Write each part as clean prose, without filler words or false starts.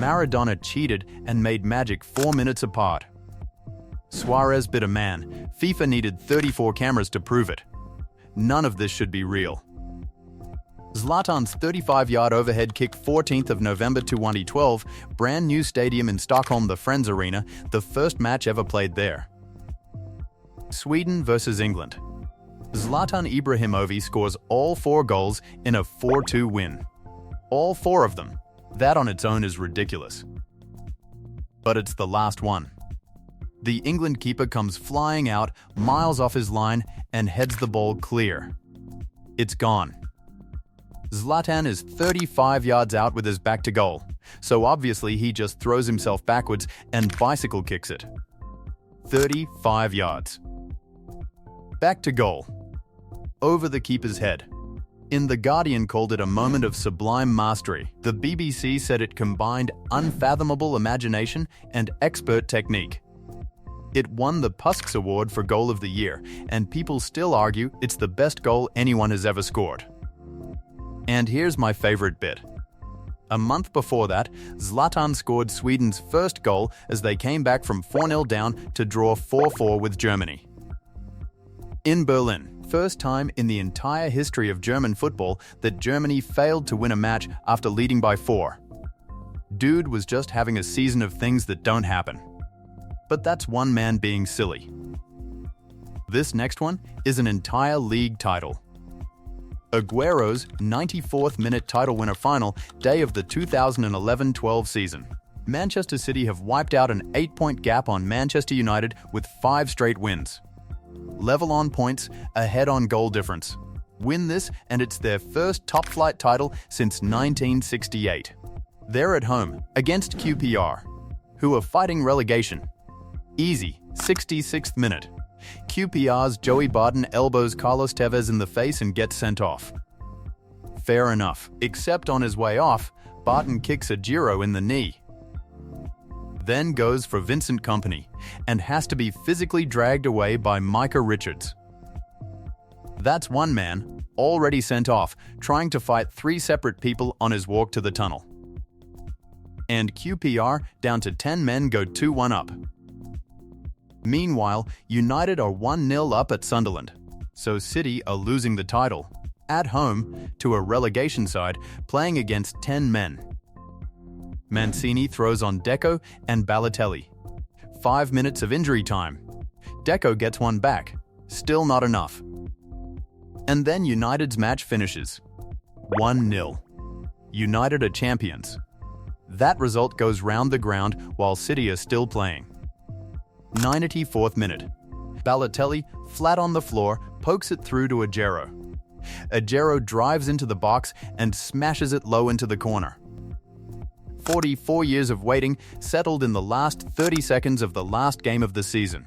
Maradona cheated and made magic 4 minutes apart. Suarez bit a man. FIFA needed 34 cameras to prove it. None of this should be real. Zlatan's 35-yard overhead kick 14th of November 2012, brand new stadium in Stockholm, the Friends Arena, the first match ever played there. Sweden versus England. Zlatan Ibrahimovic scores all 4 goals in a 4-2 win. All 4 of them. That on its own is ridiculous. But it's the last one. The England keeper comes flying out, miles off his line, and heads the ball clear. It's gone. Zlatan is 35 yards out with his back to goal, so obviously he just throws himself backwards and bicycle kicks it. 35 yards. Back to goal. Over the keeper's head. In The Guardian called it a moment of sublime mastery. The BBC said it combined unfathomable imagination and expert technique. It won the Puskas Award for Goal of the Year, and people still argue it's the best goal anyone has ever scored. And here's my favorite bit. A month before that, Zlatan scored Sweden's first goal as they came back from 4-0 down to draw 4-4 with Germany. In Berlin, first time in the entire history of German football that Germany failed to win a match after leading by 4. Dude was just having a season of things that don't happen. But that's one man being silly. This next one is an entire league title. Aguero's 94th minute title winner final day of the 2011-12 season. Manchester City have wiped out an 8-point gap on Manchester United with 5 straight wins. Level on points, ahead on goal difference. Win this and it's their first top-flight title since 1968. They're at home against QPR, who are fighting relegation. Easy, 66th minute. QPR's Joey Barton elbows Carlos Tevez in the face and gets sent off. Fair enough, except on his way off, Barton kicks a Giro in the knee. Then goes for Vincent Kompany and has to be physically dragged away by Micah Richards. That's one man, already sent off, trying to fight 3 separate people on his walk to the tunnel. And QPR, down to 10 men, go 2-1 up. Meanwhile, United are 1-0 up at Sunderland, so City are losing the title, at home, to a relegation side playing against 10 men. Mancini throws on Deco and Balotelli. 5 minutes of injury time. Deco gets one back, still not enough. And then United's match finishes. 1-0. United are champions. That result goes round the ground while City are still playing. 94th minute. Balotelli, flat on the floor, pokes it through to Aguero. Aguero drives into the box and smashes it low into the corner. 44 years of waiting settled in the last 30 seconds of the last game of the season.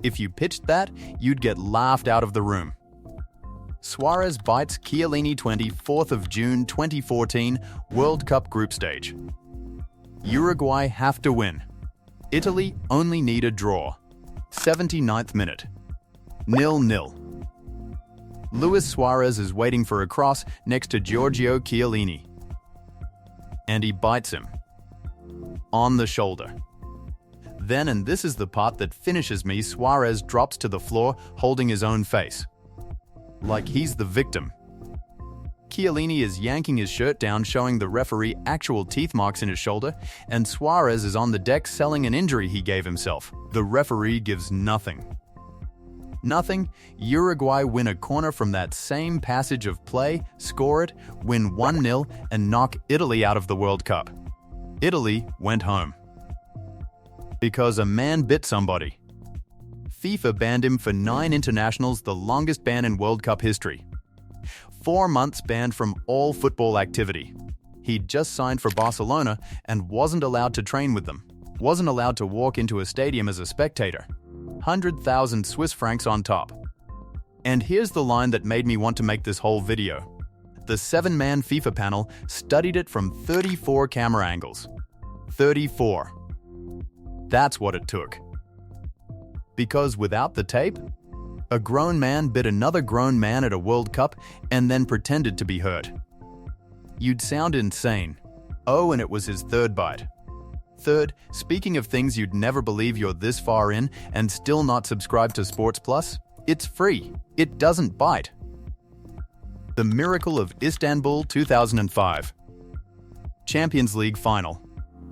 If you pitched that, you'd get laughed out of the room. Suarez bites Chiellini 24th of June 2014 World Cup group stage. Uruguay have to win. Italy only need a draw. 79th minute. 0-0. Luis Suarez is waiting for a cross next to Giorgio Chiellini. And he bites him. On the shoulder. Then, and this is the part that finishes me, Suarez drops to the floor holding his own face. Like he's the victim. Chiellini is yanking his shirt down, showing the referee actual teeth marks in his shoulder, and Suarez is on the deck selling an injury he gave himself. The referee gives nothing. Nothing. Uruguay win a corner from that same passage of play, score it, win 1-0, and knock Italy out of the World Cup. Italy went home. Because a man bit somebody. FIFA banned him for 9 internationals, the longest ban in World Cup history. 4 months banned from all football activity. He'd just signed for Barcelona and wasn't allowed to train with them. Wasn't allowed to walk into a stadium as a spectator. 100,000 Swiss francs on top. And here's the line that made me want to make this whole video. The 7-man FIFA panel studied it from 34 camera angles. 34. That's what it took. Because without the tape, a grown man bit another grown man at a World Cup and then pretended to be hurt. You'd sound insane. Oh, and it was his third bite. Third, speaking of things you'd never believe you're this far in and still not subscribed to Sports Plus, it's free. It doesn't bite. The Miracle of Istanbul 2005. Champions League Final.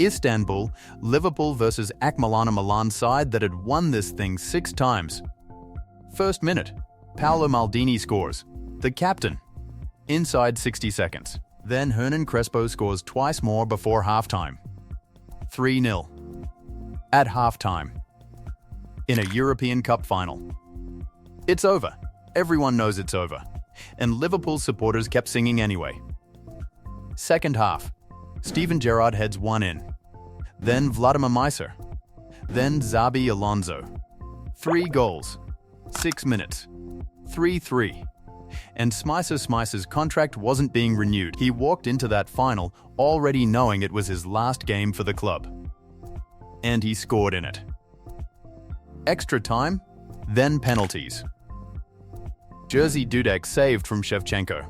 Istanbul, Liverpool versus AC Milan side that had won this thing 6 times. First minute, Paolo Maldini scores. The captain. Inside 60 seconds. Then Hernan Crespo scores twice more before halftime. 3-0. At halftime. In a European Cup final. It's over. Everyone knows it's over. And Liverpool supporters kept singing anyway. Second half. Steven Gerrard heads one in. Then Vladimir Meiser. Then Xabi Alonso. 3 goals. 6 minutes. 3-3. And Smicer's contract wasn't being renewed. He walked into that final already knowing it was his last game for the club. And he scored in it. Extra time, then penalties. Jerzy Dudek saved from Shevchenko.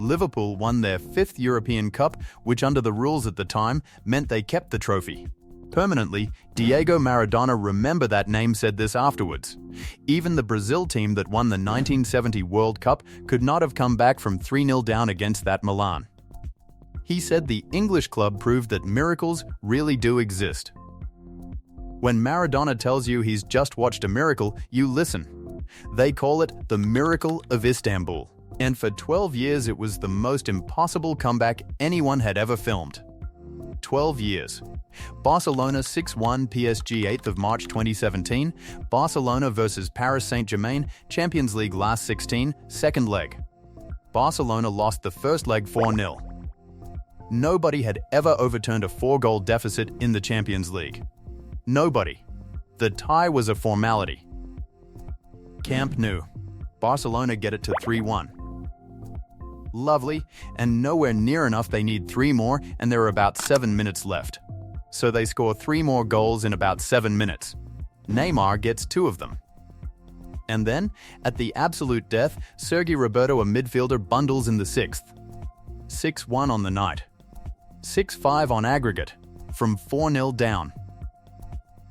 Liverpool won their 5th European Cup, which under the rules at the time meant they kept the trophy. Permanently, Diego Maradona, remember that name, said this afterwards. Even the Brazil team that won the 1970 World Cup could not have come back from 3-0 down against that Milan. He said the English club proved that miracles really do exist. When Maradona tells you he's just watched a miracle, you listen. They call it the Miracle of Istanbul. And for 12 years it was the most impossible comeback anyone had ever filmed. 12 years. Barcelona 6-1 PSG 8th of March 2017, Barcelona versus Paris Saint-Germain, Champions League last 16, second leg. Barcelona lost the first leg 4-0. Nobody had ever overturned a 4-goal deficit in the Champions League. Nobody. The tie was a formality. Camp Nou. Barcelona get it to 3-1. Lovely, and nowhere near enough. They need 3 more, and there are about 7 minutes left. So they score 3 more goals in about 7 minutes. Neymar gets 2 of them. And then, at the absolute death, Sergi Roberto, a midfielder, bundles in the 6th. 6-1 on the night. 6-5 on aggregate, from 4-0 down.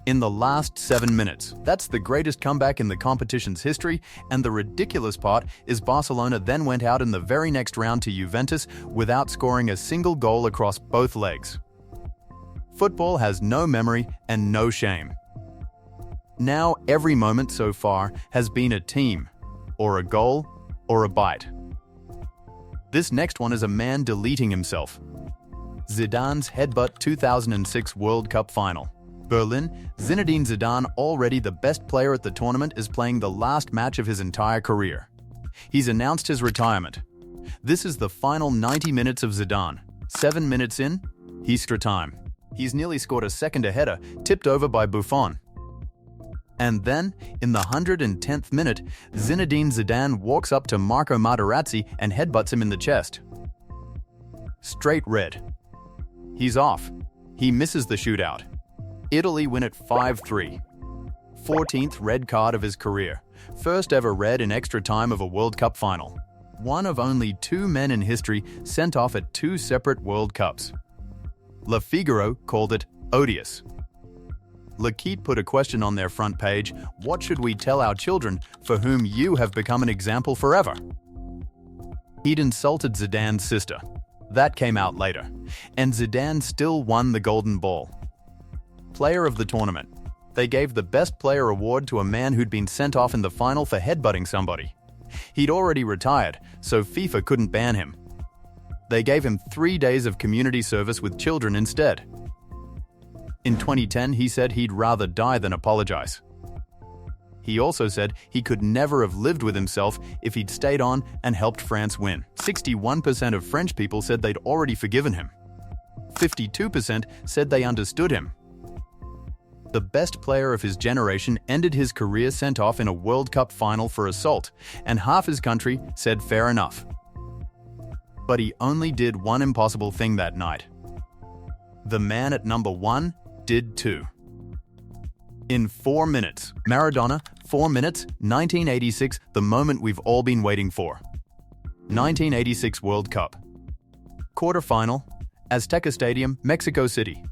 In the last 7 minutes. That's the greatest comeback in the competition's history, and the ridiculous part is Barcelona then went out in the very next round to Juventus without scoring a single goal across both legs. Football has no memory and no shame. Now every moment so far has been a team, or a goal, or a bite. This next one is a man deleting himself. Zidane's headbutt 2006 World Cup final. Berlin, Zinedine Zidane, already the best player at the tournament, is playing the last match of his entire career. He's announced his retirement. This is the final 90 minutes of Zidane. 7 minutes in, extra time. He's nearly scored a second header, tipped over by Buffon. And then, in the 110th minute, Zinedine Zidane walks up to Marco Materazzi and headbutts him in the chest. Straight red. He's off. He misses the shootout. Italy win it 5-3. 14th red card of his career. First ever red in extra time of a World Cup final. One of only 2 men in history sent off at 2 separate World Cups. Le Figaro called it odious. L'Equipe put a question on their front page: what should we tell our children for whom you have become an example forever? He'd insulted Zidane's sister. That came out later. And Zidane still won the Golden Ball. Player of the tournament. They gave the Best Player award to a man who'd been sent off in the final for headbutting somebody. He'd already retired, so FIFA couldn't ban him. They gave him 3 days of community service with children instead. In 2010, he said he'd rather die than apologize. He also said he could never have lived with himself if he'd stayed on and helped France win. 61% of French people said they'd already forgiven him. 52% said they understood him. The best player of his generation ended his career sent off in a World Cup final for assault, and half his country said fair enough. But he only did one impossible thing that night. The man at number 1 did 2. In 4 minutes, Maradona, 4 minutes, 1986, the moment we've all been waiting for. 1986 World Cup. Quarterfinal, Azteca Stadium, Mexico City.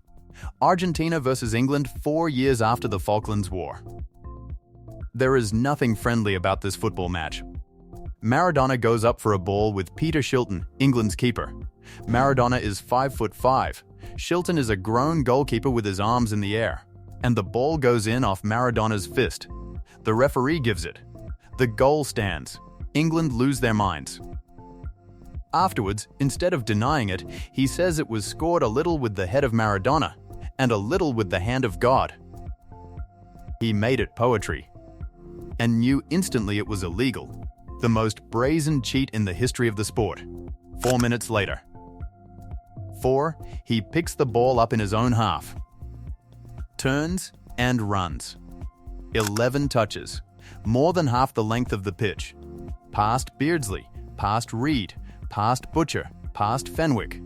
Argentina versus England 4 years after the Falklands War. There is nothing friendly about this football match. Maradona goes up for a ball with Peter Shilton, England's keeper. Maradona is 5'5". Shilton is a grown goalkeeper with his arms in the air, and the ball goes in off Maradona's fist. The referee gives it. The goal stands. England lose their minds. Afterwards, instead of denying it, he says it was scored a little with the head of Maradona and a little with the hand of God. He made it poetry and knew instantly it was illegal. The most brazen cheat in the history of the sport. 4 minutes later. 4. He picks the ball up in his own half. Turns and runs. 11 touches. More than half the length of the pitch. Past Beardsley, past Reed, past Butcher, past Fenwick.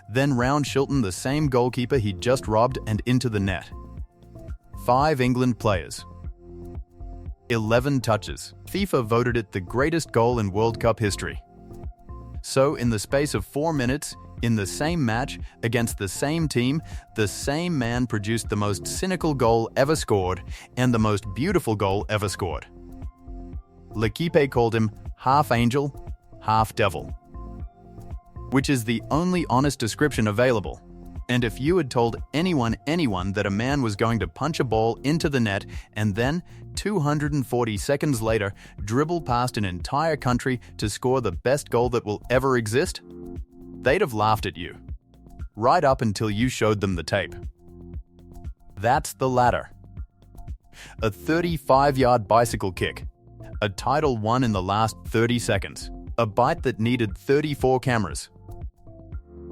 Then round Shilton, the same goalkeeper he'd just robbed, and into the net. 5 England players. 11 touches. FIFA voted it the greatest goal in World Cup history. So, in the space of 4 minutes, in the same match, against the same team, the same man produced the most cynical goal ever scored and the most beautiful goal ever scored. L'Equipe called him half angel, half devil, which is the only honest description available. And if you had told anyone that a man was going to punch a ball into the net and then, 240 seconds later, dribble past an entire country to score the best goal that will ever exist, they'd have laughed at you. Right up until you showed them the tape. That's the ladder. A 35-yard bicycle kick. A title won in the last 30 seconds. A bite that needed 34 cameras.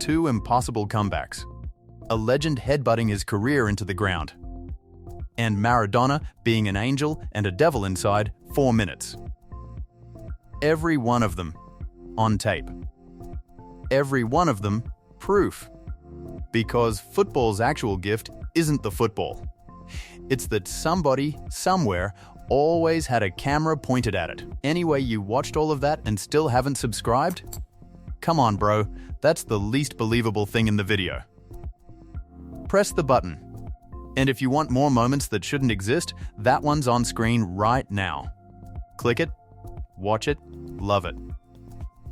2 impossible comebacks. A legend headbutting his career into the ground. And Maradona being an angel and a devil inside 4 minutes. Every one of them on tape. Every one of them proof. Because football's actual gift isn't the football. It's that somebody, somewhere, always had a camera pointed at it. Anyway, you watched all of that and still haven't subscribed? Come on, bro, that's the least believable thing in the video. Press the button. And if you want more moments that shouldn't exist, that one's on screen right now. Click it, watch it, love it.